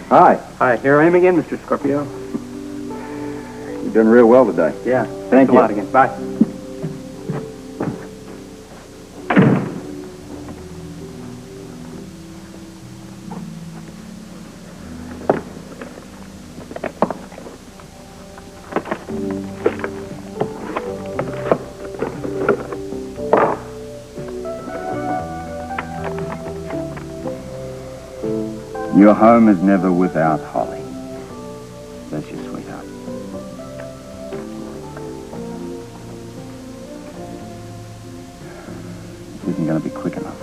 Hi. Hi, here I am again, Mr. Scorpio. You've done real well today. Yeah, Thank thanks a you. lot again. Bye. Your home is never without Holly. That's your sweetheart. This isn't going to be quick enough.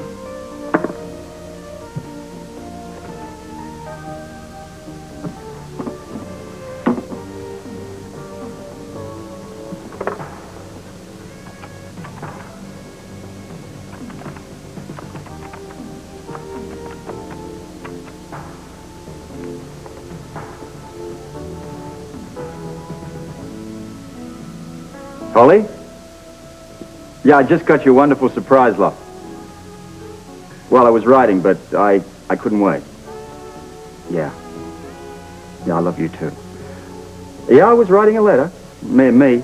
Holly? Yeah, I just got your wonderful surprise, love. Well, I was writing, but I couldn't wait. Yeah. Yeah, I love you too. Yeah, I was writing a letter. Me.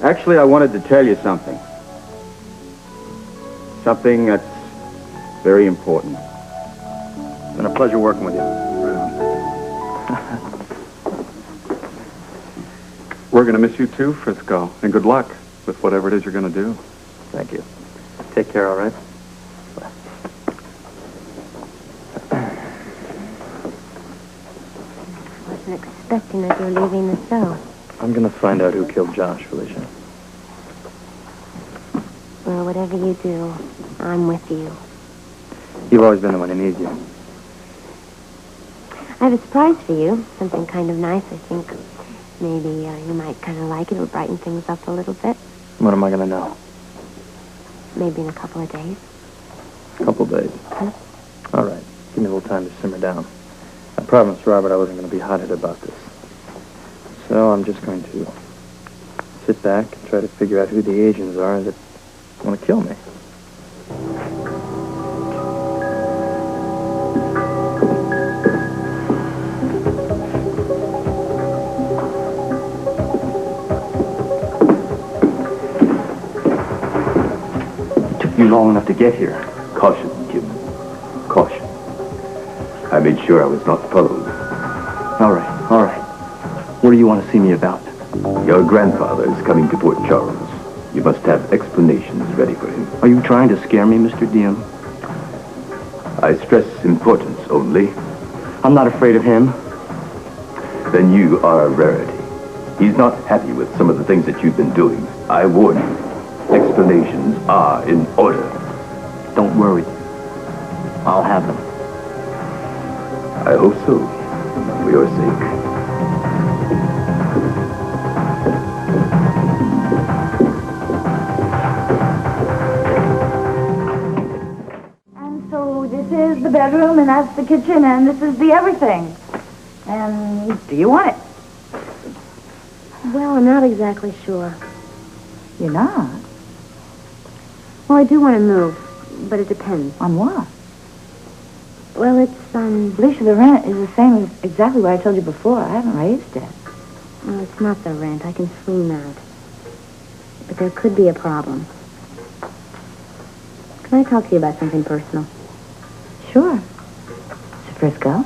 Actually, I wanted to tell you something. Something that's very important. It's been a pleasure working with you. We're going to miss you too, Frisco, and good luck with whatever it is you're going to do. Thank you. Take care, all right? Wasn't expecting that you're leaving the show. I'm going to find out who killed Josh, Felicia. Well, whatever you do, I'm with you. You've always been the one who needs you. I have a surprise for you. Something kind of nice, I think. Maybe you might kind of like it. It'll brighten things up a little bit. What am I going to know? Maybe in a couple of days. A couple days. Huh? All right. Give me a little time to simmer down. I promised Robert I wasn't going to be hot-headed about this. So I'm just going to sit back and try to figure out who the agents are that want to kill me. You long enough to get here. Caution, Jim. Caution. I made sure I was not followed. All right. What do you want to see me about? Your grandfather is coming to Port Charles. You must have explanations ready for him. Are you trying to scare me, Mr. Diem? I stress importance only. I'm not afraid of him. Then you are a rarity. He's not happy with some of the things that you've been doing. I warn you. Explanations are in order. Don't worry. I'll have them. I hope so, for your sake. And so this is the bedroom, and that's the kitchen, and this is the everything. And do you want it? Well, I'm not exactly sure. You're not? Well, I do want to move, but it depends. On what? Well, it's, Felicia, the rent is the same as exactly what I told you before. I haven't raised it. Well, it's not the rent. I can swing that. But there could be a problem. Can I talk to you about something personal? Sure. Mr. Frisco?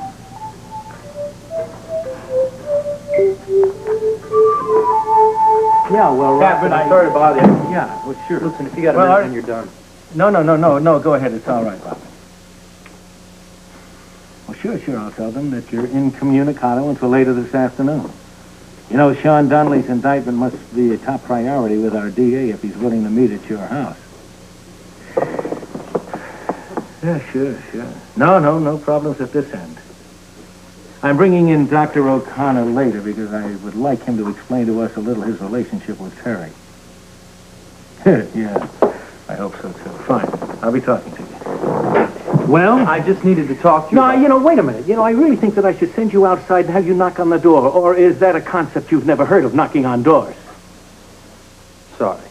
Yeah, well, Captain, I'm sorry to bother you. Yeah, well, sure. Listen, if you got a minute, then you're done. No, go ahead. It's all right, Bobbie. Well, sure, I'll tell them that you're incommunicado until later this afternoon. You know, Sean Donnelly's indictment must be a top priority with our DA if he's willing to meet at your house. Yeah, sure. No problems at this end. I'm bringing in Dr. O'Connor later because I would like him to explain to us a little his relationship with Terry. Yeah, I hope so, too. Fine. I'll be talking to you. Well? I just needed to talk to you. No, wait a minute. I really think that I should send you outside and have you knock on the door. Or is that a concept you've never heard of, knocking on doors? Sorry.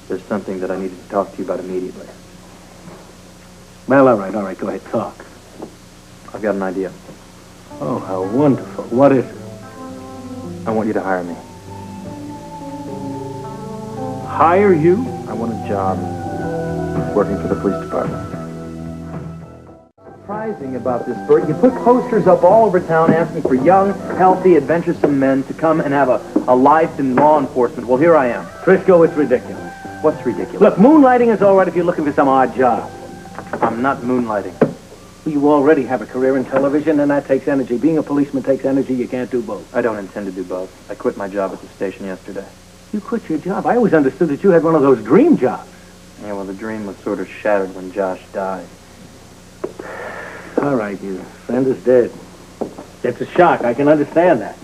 There's something that I needed to talk to you about immediately. Well, all right. Go ahead, talk. I've got an idea. Oh, how wonderful. What is it? I want you to hire me. Hire you? I want a job working for the police department. Surprising about this, Bert, you put posters up all over town asking for young, healthy, adventuresome men to come and have a life in law enforcement. Well, here I am. Frisco, it's ridiculous. What's ridiculous? Look, moonlighting is all right if you're looking for some odd job. I'm not moonlighting. You already have a career in television, and that takes energy. Being a policeman takes energy. You can't do both. I don't intend to do both. I quit my job at the station yesterday. You quit your job? I always understood that you had one of those dream jobs. Yeah, well, the dream was sort of shattered when Josh died. All right, your friend is dead. It's a shock. I can understand that.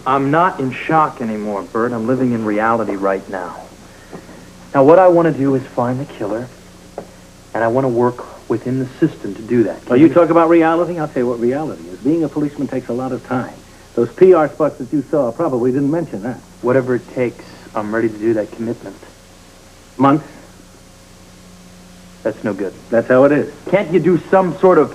I'm not in shock anymore, Bert. I'm living in reality right now. Now, what I want to do is find the killer, and I want to work within the system to do that. Well, you talk about reality? I'll tell you what reality is. Being a policeman takes a lot of time. Those PR spots that you saw probably didn't mention that. Whatever it takes, I'm ready to do that commitment. Months? That's no good. That's how it is. Can't you do some sort of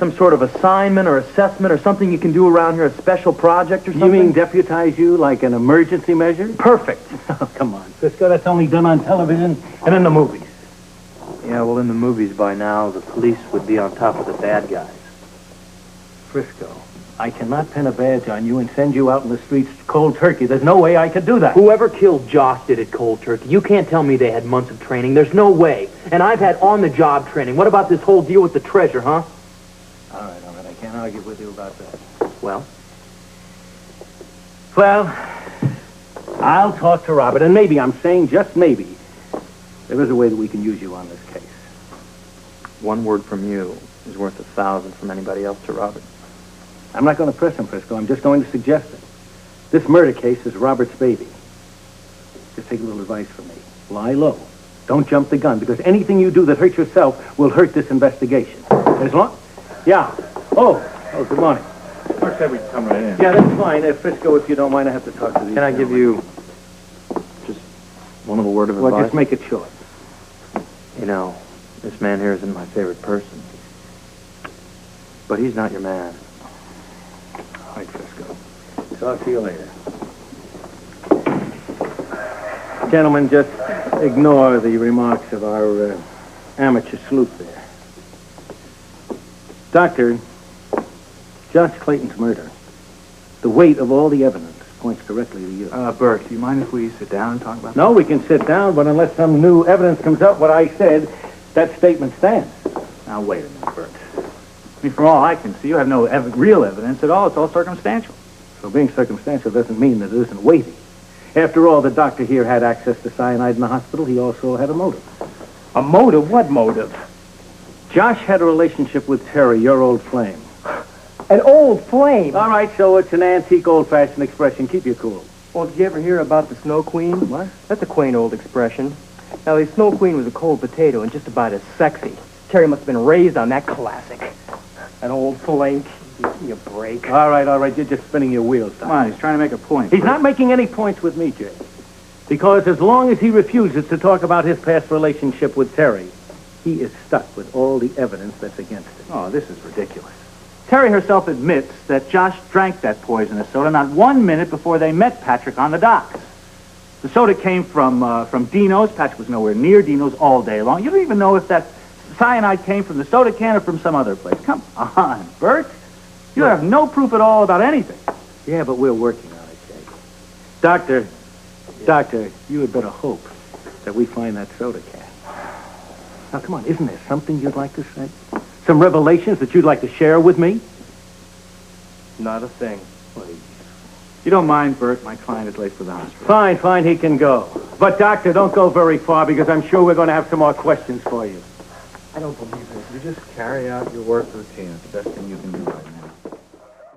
assignment or assessment or something you can do around here, a special project or something? You mean deputize you like an emergency measure? Perfect. Oh, come on, Frisco. That's only done on television and in the movies. Yeah, well, in the movies by now, the police would be on top of the bad guys. Frisco, I cannot pin a badge on you and send you out in the streets cold turkey. There's no way I could do that. Whoever killed Josh did it cold turkey. You can't tell me they had months of training. There's no way. And I've had on-the-job training. What about this whole deal with the treasure, huh? All right. I can't argue with you about that. Well, I'll talk to Robert, and maybe, I'm saying just maybe, there is a way that we can use you on this case. one word from you is worth 1,000 from anybody else to Robert. I'm not going to press him, Frisco. I'm just going to suggest it. This murder case is Robert's baby. Just take a little advice from me. Lie low. Don't jump the gun, because anything you do that hurts yourself will hurt this investigation. As long... Yeah. Oh, good morning. Mark said we'd come right in. Yeah, that's fine. Frisco, if you don't mind, I have to talk to these Can I give you just one little word of advice? Well, just make it short. You know, this man here isn't my favorite person. But he's not your man. All right, Frisco. Talk to you later. Gentlemen, just ignore the remarks of our amateur sleuth there. Doctor, Josh Clayton's murder, the weight of all the evidence points directly to you. Bert, do you mind if we sit down and talk about No, we can sit down, but unless some new evidence comes up, what I said, that statement stands. Now, wait a minute, Bert. I mean, from all I can see, you have no real evidence at all. It's all circumstantial. So being circumstantial doesn't mean that it isn't weighty. After all, the doctor here had access to cyanide in the hospital. He also had a motive. A motive? What motive? Josh had a relationship with Terry, your old flame. An old flame? All right, so it's an antique, old-fashioned expression. Keep you cool. Well, did you ever hear about the Snow Queen? What? That's a quaint old expression. Now, the Snow Queen was a cold potato and just about as sexy. Terry must have been raised on that classic. An old flame. Give me a break. All right, you're just spinning your wheels. Come on, he's trying to make a point. He's not making any points with me, Jay. Because as long as he refuses to talk about his past relationship with Terry, he is stuck with all the evidence that's against him. Oh, this is ridiculous. Terry herself admits that Josh drank that poisonous soda not 1 minute before they met Patrick on the docks. The soda came from Dino's. Patrick was nowhere near Dino's all day long. You don't even know if that cyanide came from the soda can or from some other place. Come on, Bert. You have no proof at all about anything. Yeah, but we're working on it, Jay. Doctor, you had better hope that we find that soda can. Now, come on, isn't there something you'd like to say? Some revelations that you'd like to share with me? Not a thing. Please. You don't mind, Bert? My client is late for the hospital. Fine, he can go. But, Doctor, don't go very far, because I'm sure we're going to have some more questions for you. I don't believe this. You just carry out your work routine. It's the best thing you can do right now.